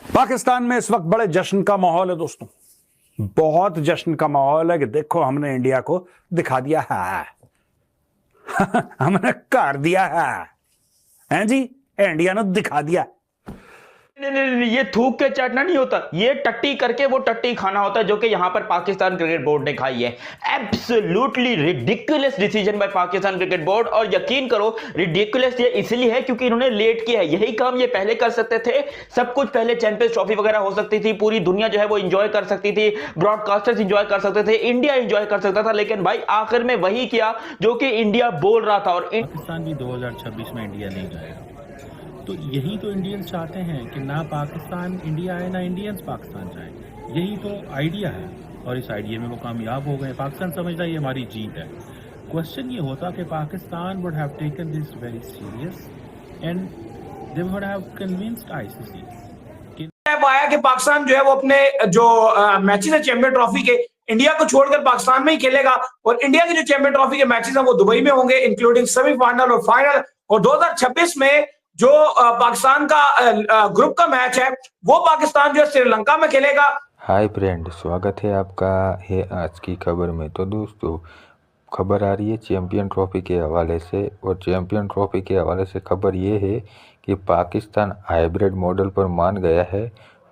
पाकिस्तान में इस वक्त बड़े जश्न का माहौल है दोस्तों, बहुत जश्न का माहौल है कि देखो हमने इंडिया को दिखा दिया है। हमने कर दिया है जी, इंडिया ने दिखा दिया। नहीं, ये थूक के चाटना नहीं होता, ये टट्टी करके वो टट्टी खाना होता है, जो कि यहां पर पाकिस्तान क्रिकेट बोर्ड ने खाई है। Absolutely ridiculous decision by Pakistan cricket board. और यकीन करो रिडिकुलस ये इसलिए है क्योंकि इन्होंने लेट किया है। यही काम ये पहले कर सकते थे, सब कुछ पहले चैंपियंस ट्रॉफी वगैरह हो सकती थी, पूरी दुनिया जो है वो एंजॉय कर सकती थी, ब्रॉडकास्टर्स एंजॉय कर सकते थे, इंडिया एंजॉय कर सकता था। लेकिन भाई आखिर में वही किया जो कि इंडिया बोल रहा था। और पाकिस्तान भी 2026 में इंडिया नहीं जाएगा। तो यही तो इंडियंस चाहते हैं कि ना पाकिस्तान इंडिया आए ना इंडियंस पाकिस्तान जाए। यही तो आइडिया है और इस आइडिया में वो कामयाब हो गए। पाकिस्तान समझता है ये हमारी जीत है। क्वेश्चन ये होता कि Pakistan would have taken this very serious and they would have convinced ICC. पाया कि पाकिस्तान जो है वो अपने जो मैचेस है चैंपियन ट्रॉफी के, इंडिया को छोड़कर पाकिस्तान में ही खेलेगा। और इंडिया के जो चैंपियन ट्रॉफी के मैचेस हैं वो दुबई में होंगे, इंक्लूडिंग सेमीफाइनल और फाइनल। और 2026 में जो पाकिस्तान का ग्रुप का मैच है वो पाकिस्तान जो है श्रीलंका में खेलेगा। हाय फ्रेंड, स्वागत है आपका है आज की खबर में। तो दोस्तों, खबर आ रही है चैंपियन ट्रॉफी के हवाले से। और चैंपियन ट्रॉफी के हवाले से खबर ये है कि पाकिस्तान हाइब्रिड मॉडल पर मान गया है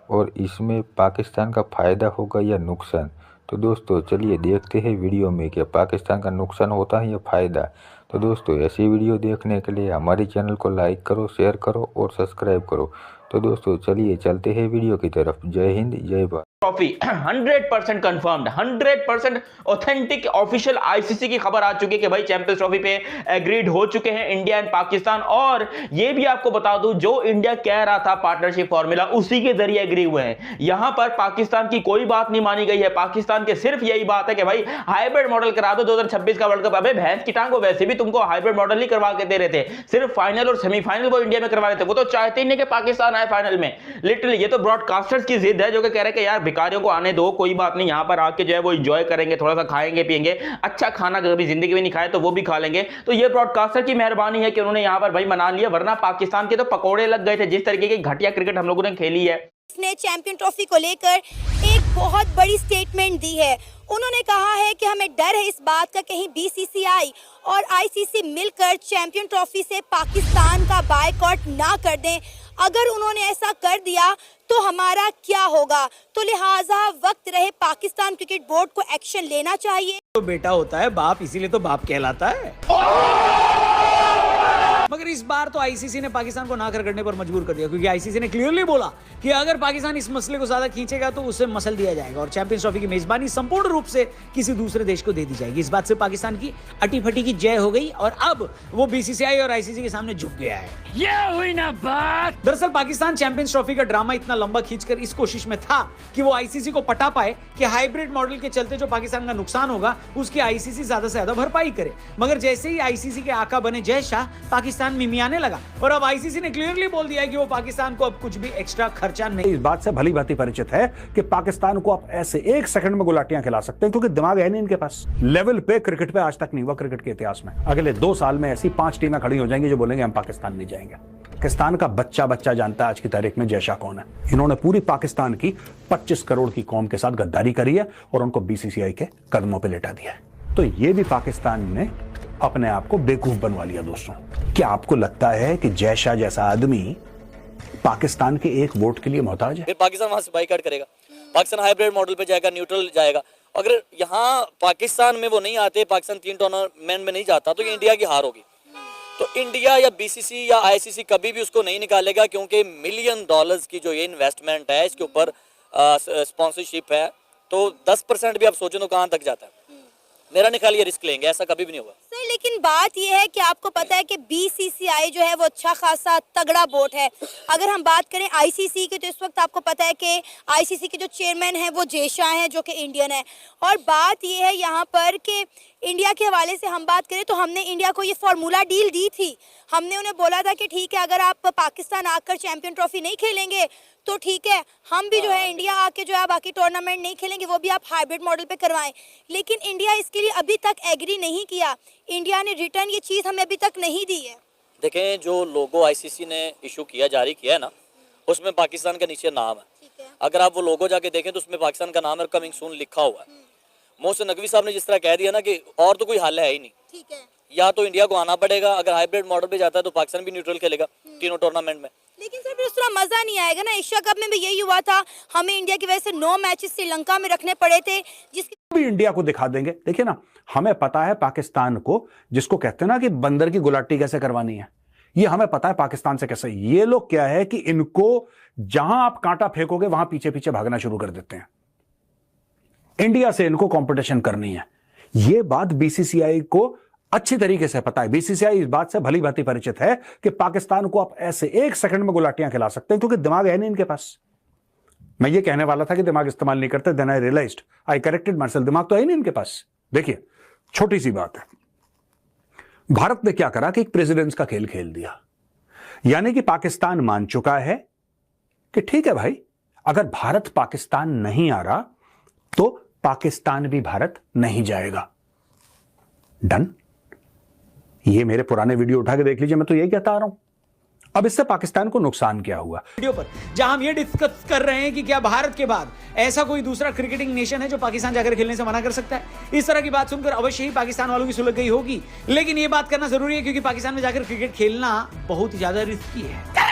और इसमें पाकिस्तान का फ़ायदा होगा या नुकसान। तो दोस्तों चलिए देखते हैं वीडियो में कि पाकिस्तान का नुकसान होता है या फ़ायदा। तो दोस्तों ऐसी वीडियो देखने के लिए हमारे चैनल को लाइक करो, शेयर करो और सब्सक्राइब करो। तो दोस्तों चलिए चलते हैं वीडियो की तरफ। जय हिंद, जय Bharat. Trophy 100% confirmed, 100% authentic official ICC की खबर आ चुकी है कि भाई चैंपियंस ट्रॉफी पे एग्रीड हो चुके हैं इंडिया एंड पाकिस्तान। और ये भी आपको बता दूं, जो इंडिया कह रहा था पार्टनरशिप फॉर्मूला, उसी के जरिए एग्री हुए हैं। यहां पर पाकिस्तान की कोई बात नहीं मानी गई है। पाकिस्तान के सिर्फ यही बात है कि भाई हाइब्रिड मॉडल करा दो 2026 का वर्ल्ड कप। अबे भैंस की टांग, वैसे भी तुमको हाइब्रिड मॉडल ही करवा के दे रहे थे, सिर्फ फाइनल और सेमीफाइनल वो इंडिया में करवा रहे थे। वो तो चाहते ही नहीं कि पाकिस्तान आए फाइनल में। लिटरली ये तो ब्रॉडकास्टर्स की जिद है जो कि कह रहे हैं कि यार भिखारियों को आने दो, कोई बात नहीं, यहां पर आके जो है वो एंजॉय करेंगे, थोड़ा सा खाएंगे पिएंगे, अच्छा खाना कभी जिंदगी में नहीं खाए तो वो भी खा लेंगे। तो ये ब्रॉडकास्टर की मेहरबानी है कि उन्होंने यहां पर भाई मना लिया, वरना पाकिस्तान के तो पकोड़े लग गए थे जिस तरीके की घटिया क्रिकेट हम लोगों ने खेली है। ने चैंपियन ट्रॉफी को लेकर एक बहुत बड़ी स्टेटमेंट दी है। उन्होंने कहा है कि हमें डर है इस बात का कहीं बीसीसीआई और आईसीसी मिलकर चैंपियन ट्रॉफी से पाकिस्तान का बायकॉट ना कर दें। अगर उन्होंने ऐसा कर दिया तो हमारा क्या होगा। तो लिहाजा वक्त रहे पाकिस्तान क्रिकेट बोर्ड को एक्शन लेना चाहिए। तो बेटा होता है बाप, इसीलिए तो बाप कहलाता है। मगर इस बार तो आईसीसी ने पाकिस्तान को ना करने पर मजबूर कर दिया, क्योंकि आईसीसी ने क्लियरली बोला कि अगर पाकिस्तान इस मसले को ज्यादा खींचेगा तो उसे मसल दिया जाएगा और चैंपियंस ट्रॉफी की मेजबानी संपूर्ण रूप से किसी दूसरे देश को दे दी जाएगी। इस बात से पाकिस्तान की अटी फटी की जय हो गई और अब वो बीसीसीआई और आईसीसी के सामने झुक गया है। ये हुई ना बात। दरअसल पाकिस्तान चैंपियंस ट्रॉफी का ड्रामा इतना लंबा खींचकर इस कोशिश में था कि वो आईसीसी को पटा पाए कि हाइब्रिड मॉडल के चलते जो पाकिस्तान का नुकसान होगा उसकी आईसीसी ज्यादा से ज्यादा भरपाई करे। मगर जैसे ही आईसीसी के आका बने जय शाह, पाकिस्तान मिमियाने लगा और अब आईसीसी ने क्लियरली बोल दिया है कि वो पाकिस्तान को अब कुछ भी एक्स्ट्रा खर्चा नहीं। इस बात से भली भांति परिचित है कि पाकिस्तान को आप ऐसे एक सेकंड में गुलाटियां खिला सकते हैं, क्योंकि दिमाग है नहीं इनके पास। लेवल पे क्रिकेट पे आज तक नहीं हुआ क्रिकेट के इतिहास में। अगले 2 साल में ऐसी 5 टीमें खड़ी हो जाएंगी जो बोलेंगे हम पाकिस्तान नहीं जाएंगे। पाकिस्तान का बच्चा जानता है आज की तारीख में जय शाह कौन है। इन्होंने पूरी पाकिस्तान की 25 करोड़ की कौम के साथ गद्दारी करी है और उनको बीसीसीआई के कदमों पर लेटा दिया है। तो ये भी पाकिस्तान ने अपने आप को बेवकूफ बनवा लिया। दोस्तों, क्या आपको लगता है कि जय शाह जैसा आदमी पाकिस्तान के एक वोट के लिए मोहताज है? फिर पाकिस्तान वहां से बाइकआउट करेगा, पाकिस्तान हाइब्रिड मॉडल पे जाएगा, न्यूट्रल जाएगा। अगर यहाँ पाकिस्तान में वो नहीं आते, पाकिस्तान 3 टूर्नामेंट में नहीं जाता, तो ये इंडिया की हार होगी। तो इंडिया या बीसीसी या आईसीसी कभी भी उसको नहीं निकालेगा, क्योंकि $मिलियन की जो ये इन्वेस्टमेंट है, इसके ऊपर स्पॉन्सरशिप है, तो 10% भी आप सोचें तो कहाँ तक जाता है। मेरा निकाल ये रिस्क लेंगे, ऐसा कभी भी नहीं होगा सर। लेकिन बात यह है कि आपको पता है कि बीसीसीआई जो है वो अच्छा खासा तगड़ा बोर्ड है। अगर हम बात करें आईसीसी की, तो इस वक्त आपको पता है कि आईसीसी के जो चेयरमैन हैं वो जय शाह हैं, जो कि इंडियन है। और बात यह है यहाँ पर कि इंडिया के हवाले से हम बात करें तो हमने इंडिया को ये फार्मूला डील दी थी। हमने उन्हें बोला था कि ठीक है, अगर आप पाकिस्तान आकर चैंपियन ट्रॉफी नहीं खेलेंगे तो ठीक है, हम भी जो है इंडिया आके जो है बाकी टूर्नामेंट नहीं खेलेंगे, वो भी आप हाइब्रिड मॉडल पे करवाएं। लेकिन इंडिया इसके लिए अभी तक एग्री नहीं किया। इंडिया ने रिटर्न ये चीज़ हमें अभी तक नहीं दी है। देखें, जो लोगो आईसीसी ने इशू किया, जारी किया है ना, उसमें पाकिस्तान का नीचे नाम है। ठीक है। अगर आप वो लोगो जाके देखें तो उसमें पाकिस्तान का नाम है और कमिंग सून लिखा हुआ है। मोहसिन नकवी साहब ने जिस तरह कह दिया ना कि और तो कोई हल है ही नहीं, ठीक है। या तो इंडिया को आना पड़ेगा, अगर हाइब्रिड मॉडल पे जाता है तो पाकिस्तान भी न्यूट्रल खेलेगा तीनों टूर्नामेंट में। लेकिन सर फिर उस तरह मजा नहीं आएगा ना। एशिया कप में भी यही हुआ था, हमें इंडिया की वजह से 9 मैचेस श्रीलंका में रखने पड़े थे, जिसकी भी इंडिया को दिखा देंगे। देखिए ना, हमें पता है पाकिस्तान को, जिसको कहते हैं ना कि बंदर की गुलाटी कैसे करवानी है, ये हमें पता है पाकिस्तान से कैसे। ये लोग क्या है कि इनको जहां आप कांटा फेंकोगे वहां पीछे पीछे भागना शुरू कर देते हैं। इंडिया से इनको कंपटीशन करनी है। ये बात बीसीसीआई को अच्छी तरीके से पता है। बीसीसीआई इस बात से भली भांति परिचित है कि पाकिस्तान को आप ऐसे 1 सेकंड में गुलाटियां खिला सकते हैं, क्योंकि दिमाग है नहीं इनके पास। मैं ये कहने वाला था कि दिमाग इस्तेमाल नहीं करते, then I realised, I corrected myself, दिमाग तो है ही नहीं इनके पास। देखिए, छोटी सी बात है, भारत ने क्या करा कि एक प्रेसिडेंट्स का खेल खेल दिया। यानी कि पाकिस्तान मान चुका है कि ठीक है भाई, अगर भारत पाकिस्तान नहीं आ रहा तो पाकिस्तान भी भारत नहीं जाएगा। डन। ये मेरे पुराने वीडियो उठा के देख लीजिए, मैं तो यही कहता आ रहा हूं। अब इससे पाकिस्तान को नुकसान क्या हुआ? वीडियो पर जहां हम ये डिस्कस कर रहे हैं कि क्या भारत के बाद ऐसा कोई दूसरा क्रिकेटिंग नेशन है जो पाकिस्तान जाकर खेलने से मना कर सकता है। इस तरह की बात सुनकर अवश्य ही पाकिस्तान वालों की सुलग गई होगी, लेकिन ये बात करना जरूरी है क्योंकि पाकिस्तान में जाकर क्रिकेट खेलना बहुत ही ज्यादा रिस्की है।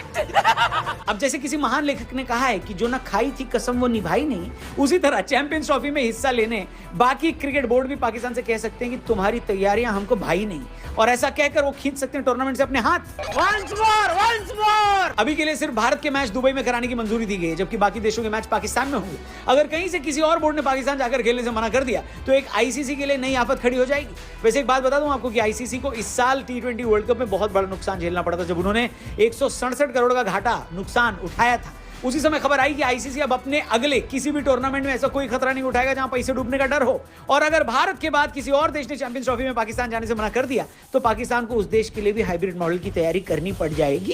अब जैसे किसी महान लेखक ने कहा है कि जो ना खाई थी कसम वो निभाई नहीं, उसी तरह चैंपियंस ट्रॉफी में हिस्सा लेने बाकी क्रिकेट बोर्ड भी पाकिस्तान से कह सकते हैं कि तुम्हारी तैयारियां हमको भाई नहीं, और ऐसा कहकर वो खींच सकते हैं टूर्नामेंट से अपने हाथ। Once more! अभी के लिए सिर्फ भारत के मैच दुबई में कराने की मंजूरी दी गई है, जबकि बाकी देशों के मैच पाकिस्तान में होंगे। अगर कहीं से किसी और बोर्ड ने पाकिस्तान जाकर खेलने से मना कर दिया तो एक आईसीसी के लिए नई आफत खड़ी हो जाएगी। वैसे एक बात बता दूं आपको कि आईसीसी को इस साल टी20 वर्ल्ड कप में बहुत बड़ा नुकसान झेलना पड़ा था, जब उन्होंने 167 करोड़ का घाटा नुकसान उठाया था। उसी समय खबर आई कि आईसीसी अब अपने अगले किसी भी टूर्नामेंट में ऐसा कोई खतरा नहीं उठाएगा जहां पैसे डूबने का डर हो, और अगर भारत के बाद किसी और देश ने चैंपियंस ट्रॉफी में पाकिस्तान जाने से मना कर दिया तो पाकिस्तान को उस देश के लिए भी हाइब्रिड मॉडल की तैयारी करनी पड़ जाएगी।